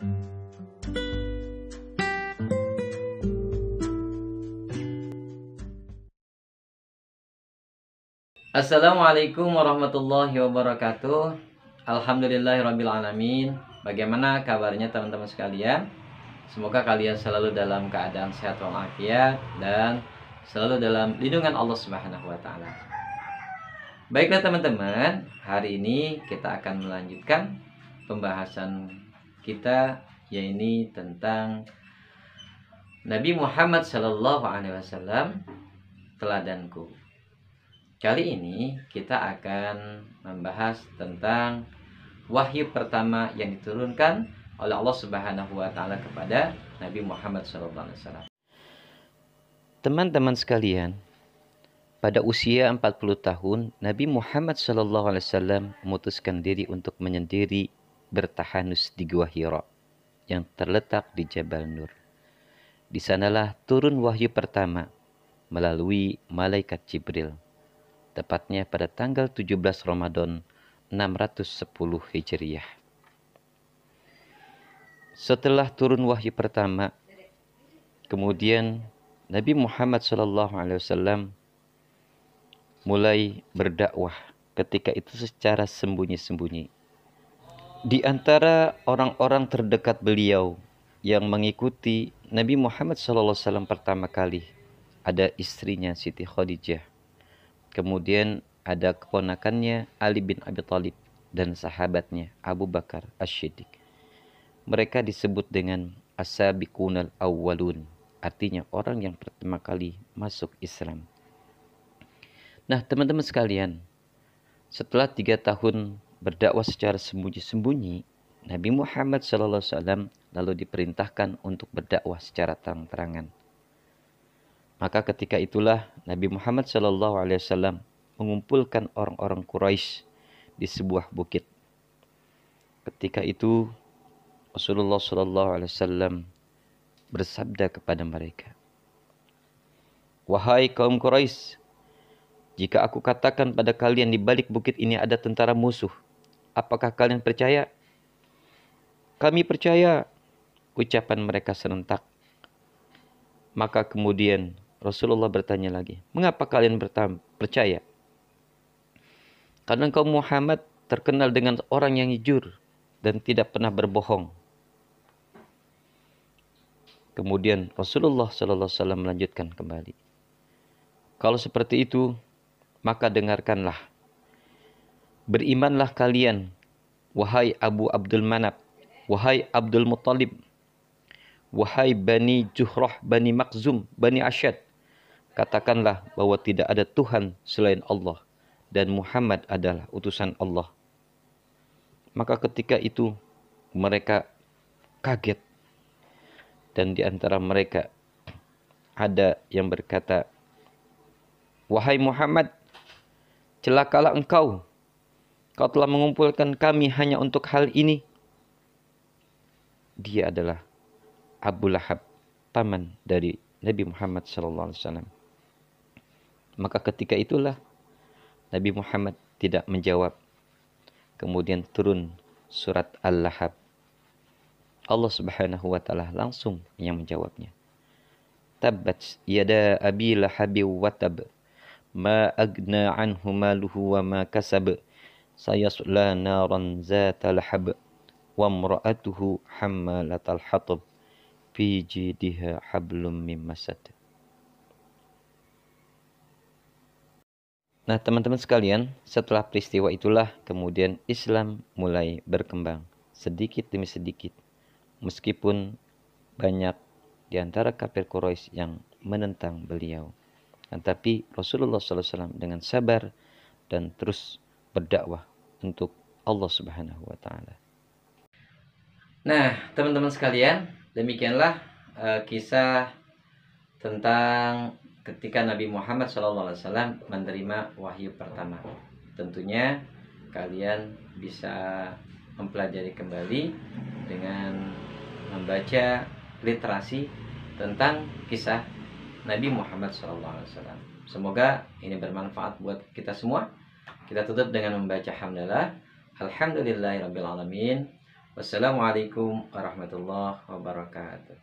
Assalamualaikum warahmatullahi wabarakatuh. Alhamdulillahirrabbilalamin. Bagaimana kabarnya teman-teman sekalian? Semoga kalian selalu dalam keadaan sehat walafiat dan selalu dalam lindungan Allah Subhanahu wa taala. Baiklah teman-teman, hari ini kita akan melanjutkan pembahasan kita, yaitu tentang Nabi Muhammad sallallahu alaihi wasallam, teladanku. Kali ini kita akan membahas tentang wahyu pertama yang diturunkan oleh Allah Subhanahu wa taala kepada Nabi Muhammad SAW. Teman-teman sekalian, pada usia 40 tahun, Nabi Muhammad SAW memutuskan diri untuk menyendiri bertahanus di Gua Hira yang terletak di Jabal Nur. Di sanalah turun wahyu pertama melalui malaikat Jibril, tepatnya pada tanggal 17 Ramadan 610 Hijriah. Setelah turun wahyu pertama, kemudian Nabi Muhammad SAW mulai berdakwah ketika itu secara sembunyi-sembunyi. Di antara orang-orang terdekat beliau yang mengikuti Nabi Muhammad SAW pertama kali ada istrinya Siti Khadijah. Kemudian ada keponakannya Ali bin Abi Thalib dan sahabatnya Abu Bakar As-Siddiq. Mereka disebut dengan As-Sabiqunal Awwalun, artinya orang yang pertama kali masuk Islam. Nah, teman-teman sekalian, setelah 3 tahun berdakwah secara sembunyi-sembunyi, Nabi Muhammad SAW lalu diperintahkan untuk berdakwah secara terang-terangan. Maka ketika itulah Nabi Muhammad SAW mengumpulkan orang-orang Quraisy di sebuah bukit. Ketika itu Rasulullah SAW bersabda kepada mereka, "Wahai kaum Quraisy, jika aku katakan pada kalian di balik bukit ini ada tentara musuh, apakah kalian percaya?" "Kami percaya," ucapan mereka serentak. Maka kemudian Rasulullah bertanya lagi, "Mengapa kalian percaya?" "Karena kaum Muhammad terkenal dengan orang yang jujur dan tidak pernah berbohong." Kemudian Rasulullah SAW melanjutkan kembali, "Kalau seperti itu, maka dengarkanlah. Berimanlah kalian, wahai Abu Abdul Manaf, wahai Abdul Muttalib, wahai Bani Juhrah, Bani Makhzum, Bani Asyad. Katakanlah bahwa tidak ada Tuhan selain Allah dan Muhammad adalah utusan Allah." Maka ketika itu mereka kaget. Dan di antara mereka ada yang berkata, "Wahai Muhammad, celakalah engkau. Kau telah mengumpulkan kami hanya untuk hal ini." Dia adalah Abu Lahab, paman dari Nabi Muhammad SAW. Maka ketika itulah Nabi Muhammad tidak menjawab. Kemudian turun surat Al-Lahab. Allah Subhanahu wa taala langsung yang menjawabnya. "Tabbat yada abi lahabi wa tab, ma agna anhu maluhu wa ma kasab, sayasla naran zata lahab, wa imra'atuhu hammalatal hatab, fi jidiha hablum mim masad." Nah, teman-teman sekalian, setelah peristiwa itulah kemudian Islam mulai berkembang sedikit demi sedikit. Meskipun banyak di antara kafir Quraisy yang menentang beliau. Tetapi Rasulullah SAW dengan sabar dan terus berdakwah untuk Allah Subhanahu wa taala. Nah, teman-teman sekalian, demikianlah kisah tentang ketika Nabi Muhammad SAW menerima wahyu pertama. Tentunya kalian bisa mempelajari kembali dengan membaca literasi tentang kisah Nabi Muhammad SAW. Semoga ini bermanfaat buat kita semua. Kita tutup dengan membaca hamdalah. Alhamdulillahirrabbilalamin. Wassalamualaikum warahmatullahi wabarakatuh.